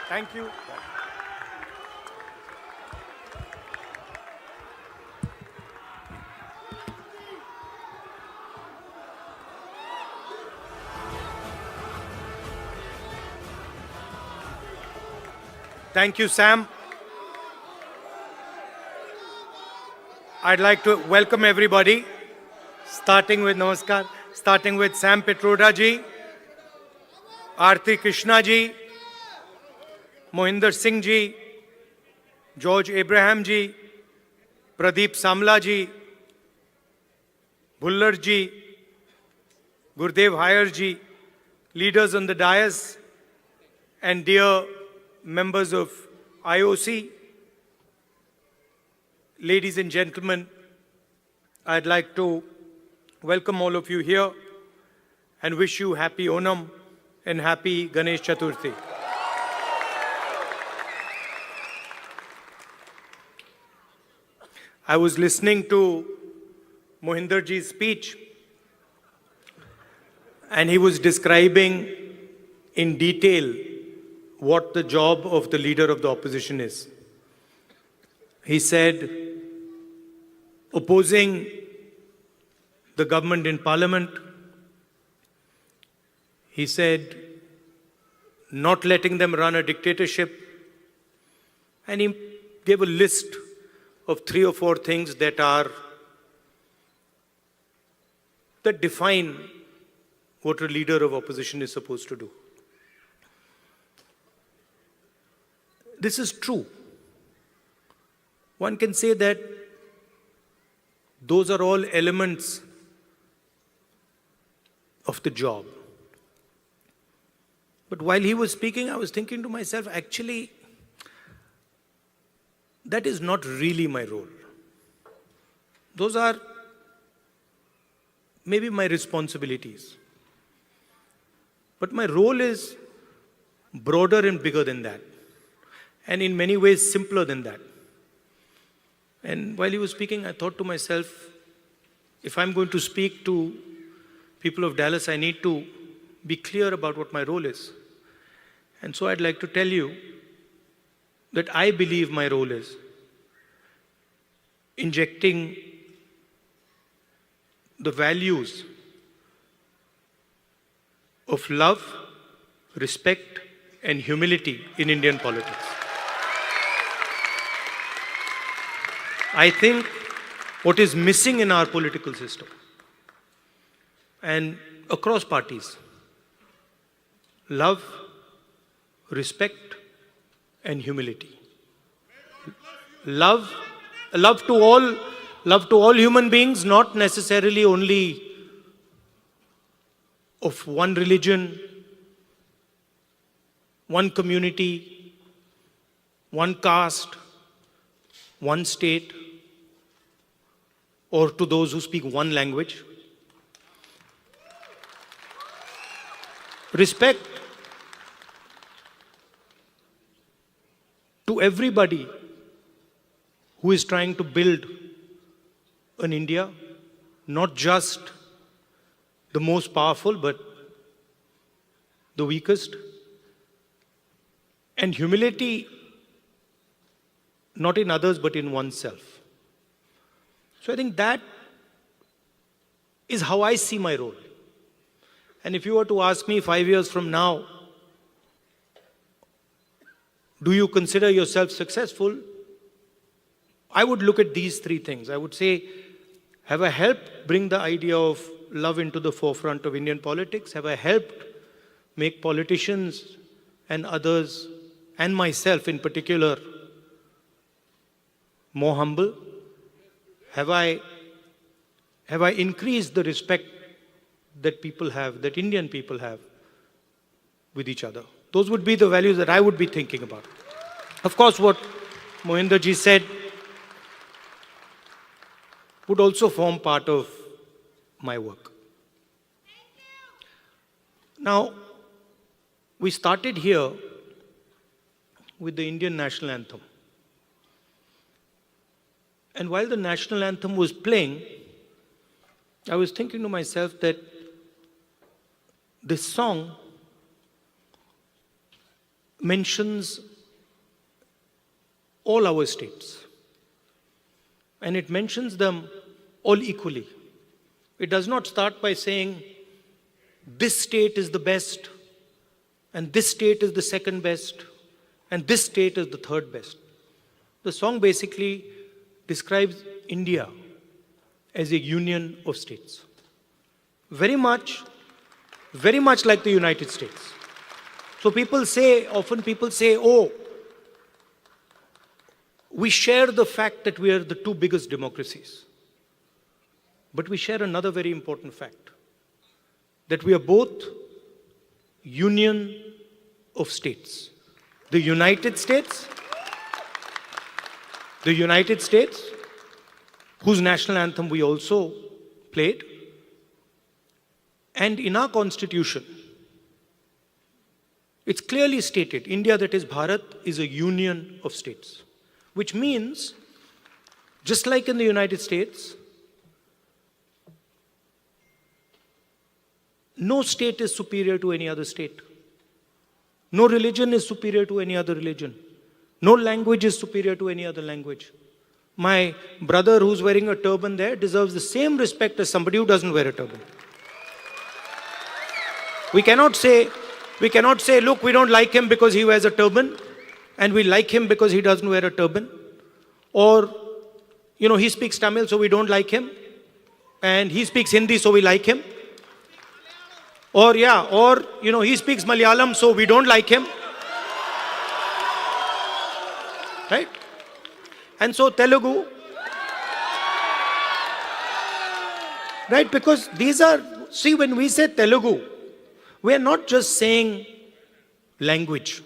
Thank you. Thank you, Sam. I'd like to welcome everybody, starting with Namaskar, starting with Sam Petroda ji, Aarti Krishna ji, Mohinder Singh ji, George Abraham ji, Pradeep Samla ji, Bhullar ji, Gurdev Haier ji, leaders on the dais, and dear members of IOC, ladies and gentlemen, I'd like to welcome all of you here and wish you happy Onam and happy Ganesh Chaturthi. I was listening to Mohinder ji's speech, and he was describing in detail what the job of the leader of the opposition is. He said, opposing the government in parliament. He said, not letting them run a dictatorship. And he gave a list of 3 or 4 things that define what a leader of opposition is supposed to do. This is true. One can say that those are all elements of the job. But while he was speaking, I was thinking to myself, actually, that is not really my role. Those are maybe my responsibilities. But my role is broader and bigger than that, and in many ways simpler than that. And while he was speaking, I thought to myself, if I'm going to speak to people of Dallas, I need to be clear about what my role is. And so I'd like to tell you that I believe my role is injecting the values of love, respect, and humility in Indian politics. I think what is missing in our political system and across parties, love, respect, and humility. Love to all human beings, not necessarily only of one religion, one community, one caste, one state, or to those who speak one language. Respect to everybody who is trying to build an India, not just the most powerful, but the weakest. And humility, not in others, but in oneself. So I think that is how I see my role. And if you were to ask me 5 years from now, do you consider yourself successful? I would look at these 3 things. I would say, have I helped bring the idea of love into the forefront of Indian politics? Have I helped make politicians and others, and myself in particular, more humble? Have I increased the respect that people have, that Indian people have with each other? Those would be the values that I would be thinking about. Of course, what Mohinder ji said would also form part of my work. Now, we started here with the Indian national anthem. And while the national anthem was playing, I was thinking to myself that this song mentions all our states. And it mentions them all equally. It does not start by saying, this state is the best, and this state is the second best, and this state is the third best. The song basically describes India as a union of states. Very much like the United States. So often people say, oh, we share the fact that we are the two biggest democracies. But we share another very important fact, that we are both union of states. The United States, whose national anthem we also played, and in our constitution, it's clearly stated, India, that is Bharat, is a union of states. Which means, just like in the United States, no state is superior to any other state. No religion is superior to any other religion. No language is superior to any other language. My brother who's wearing a turban there deserves the same respect as somebody who doesn't wear a turban. We cannot say, look, we don't like him because he wears a turban, and we like him because he doesn't wear a turban. Or, he speaks Tamil, so we don't like him. And he speaks Hindi, so we like him. Or, he speaks Malayalam, so we don't like him. Right? And so Telugu. Right? Because when we say Telugu, we are not just saying language.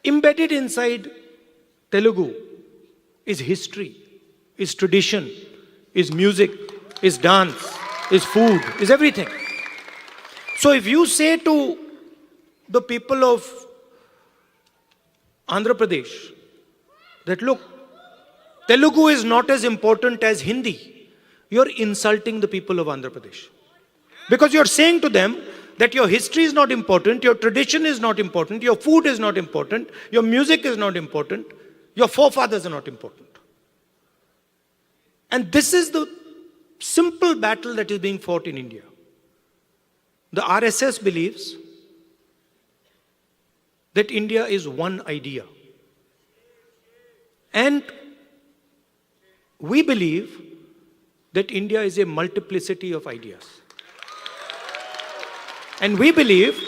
Embedded inside Telugu is history, is tradition, is music, is dance, is food, is everything. So if you say to the people of Andhra Pradesh that, look, Telugu is not as important as Hindi, you're insulting the people of Andhra Pradesh. Because you're saying to them that your history is not important, your tradition is not important, your food is not important, your music is not important, your forefathers are not important. And this is the simple battle that is being fought in India. The RSS believes that India is one idea. And we believe that India is a multiplicity of ideas. And we believe,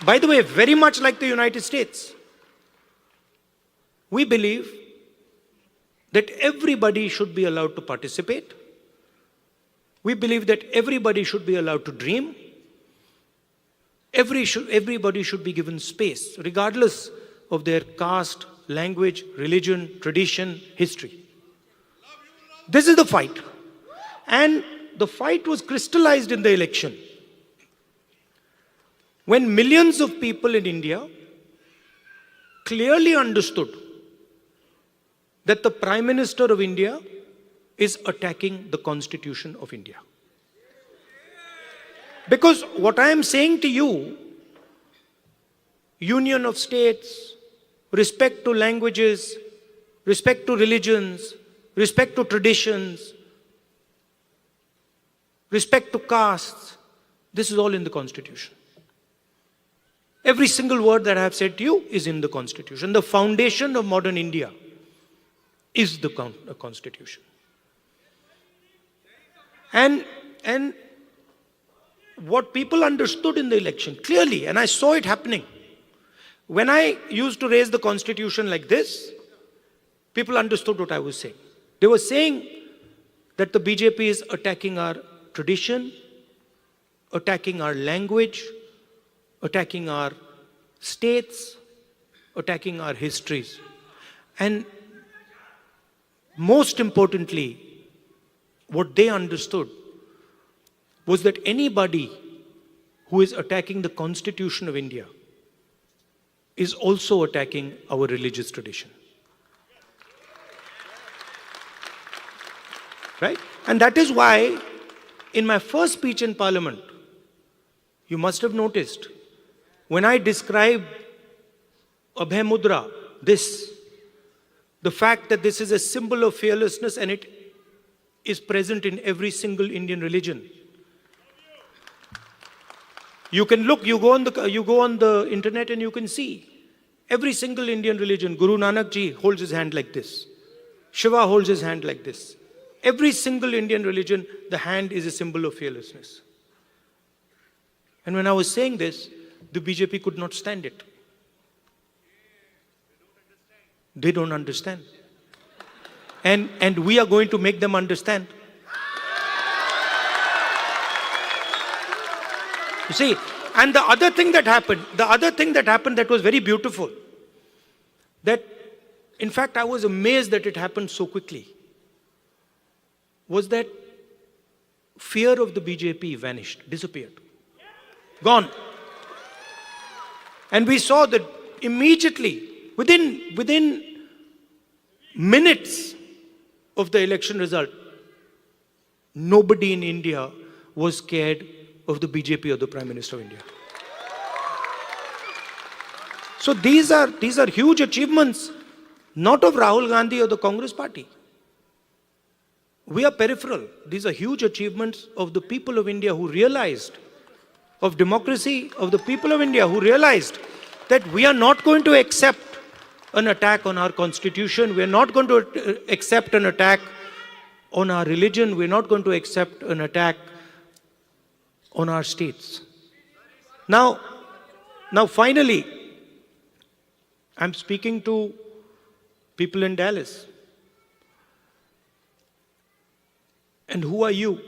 by the way, very much like the United States, we believe that everybody should be allowed to participate. We believe that everybody should be allowed to dream. Everybody should be given space, regardless of their caste, language, religion, tradition, history. This is the fight. And the fight was crystallized in the election, when millions of people in India clearly understood that the Prime Minister of India is attacking the Constitution of India. Because what I am saying to you, union of states, respect to languages, respect to religions, respect to traditions, respect to castes, this is all in the Constitution. Every single word that I have said to you is in the Constitution. The foundation of modern India is the Constitution. And what people understood in the election clearly, and I saw it happening, when I used to raise the Constitution like this, people understood what I was saying. They were saying that the BJP is attacking our tradition, attacking our language, attacking our states, attacking our histories. And most importantly, what they understood was that anybody who is attacking the Constitution of India is also attacking our religious tradition. Right? And that is why, in my first speech in Parliament, you must have noticed, When I describe Abhay Mudra, the fact that this is a symbol of fearlessness and it is present in every single Indian religion. You can look, you go on the internet and you can see every single Indian religion. Guru Nanak Ji holds his hand like this. Shiva holds his hand like this. Every single Indian religion, the hand is a symbol of fearlessness. And when I was saying this, the BJP could not stand it. They don't understand. And we are going to make them understand. You see, and the other thing that happened that was very beautiful, that in fact I was amazed that it happened so quickly, was that fear of the BJP vanished, disappeared, gone. And we saw that immediately, within minutes of the election result, nobody in India was scared of the BJP or the Prime Minister of India. So these are huge achievements, not of Rahul Gandhi or the Congress party. We are peripheral. These are huge achievements of the people of India who realized, of democracy, of the people of India who realized that we are not going to accept an attack on our constitution. We are not going to accept an attack on our religion. We are not going to accept an attack on our states. Now finally, I'm speaking to people in Dallas. And who are you?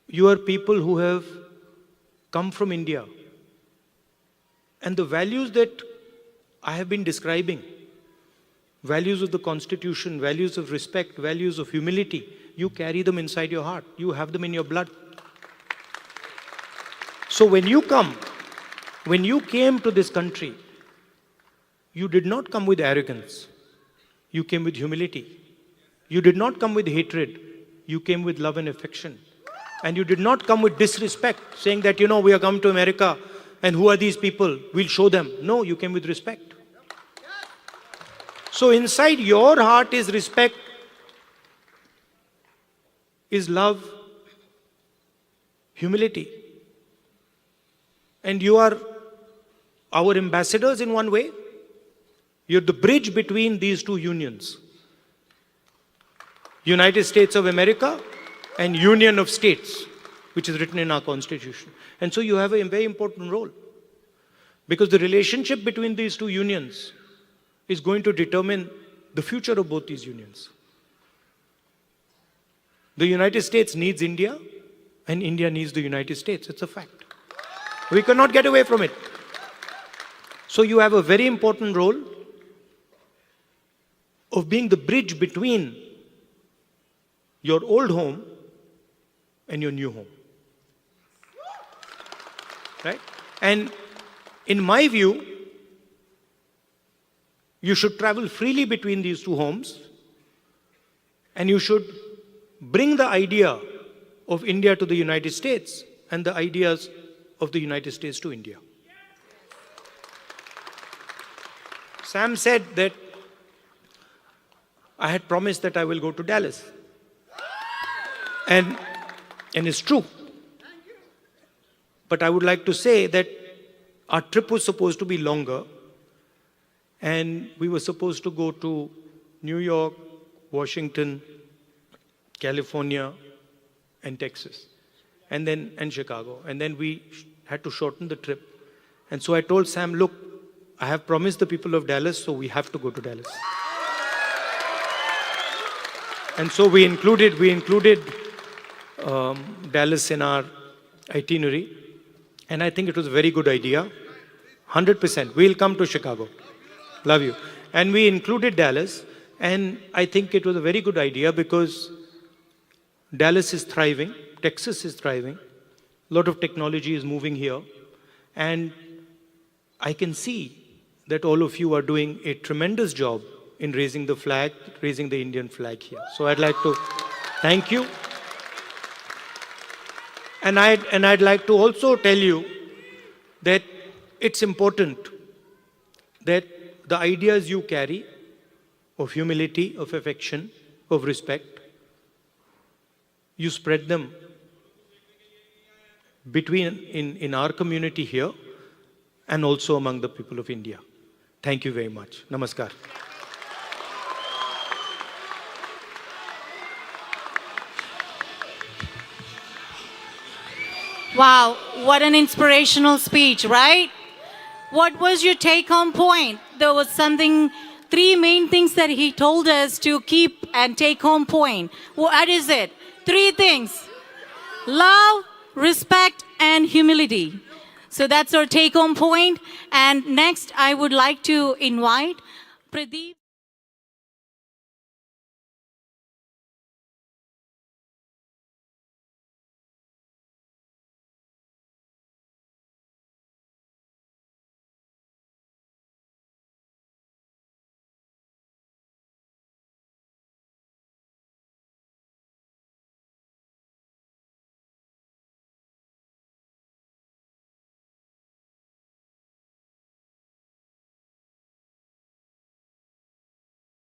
You are people who have come from India. And the values that I have been describing, values of the Constitution, values of respect, values of humility, you carry them inside your heart. You have them in your blood. So when you came to this country, you did not come with arrogance. You came with humility. You did not come with hatred. You came with love and affection. And you did not come with disrespect, saying that, we are come to America and who are these people? We'll show them. No, you came with respect. So inside your heart is respect, is love, humility. And you are our ambassadors in one way. You're the bridge between these two unions. United States of America and Union of States, which is written in our Constitution. And so you have a very important role. Because the relationship between these two unions is going to determine the future of both these unions. The United States needs India, and India needs the United States. It's a fact. We cannot get away from it. So you have a very important role of being the bridge between your old home and your new home. Right? And in my view, you should travel freely between these two homes, and you should bring the idea of India to the United States and the ideas of the United States to India. Sam said that I had promised that I will go to Dallas. And it's true. But I would like to say that our trip was supposed to be longer, and we were supposed to go to New York, Washington, California, and Texas, and Chicago. And then we had to shorten the trip. And so I told Sam, look, I have promised the people of Dallas, so we have to go to Dallas. And so we included Dallas in our itinerary. And I think it was a very good idea. 100%. We'll come to Chicago. Love you. And we included Dallas. And I think it was a very good idea because Dallas is thriving. Texas is thriving. A lot of technology is moving here. And I can see that all of you are doing a tremendous job in raising the flag, raising the Indian flag here. So I'd like to thank you. And I'd like to also tell you that it's important that the ideas you carry of humility, of affection, of respect, you spread them in our community here and also among the people of India. Thank you very much. Namaskar. Wow, what an inspirational speech, right? What was your take-home point? There was three main things that he told us to keep and take home point. What is it? Three things: love, respect, and humility. So that's our take-home point. And next, I would like to invite Pradeep.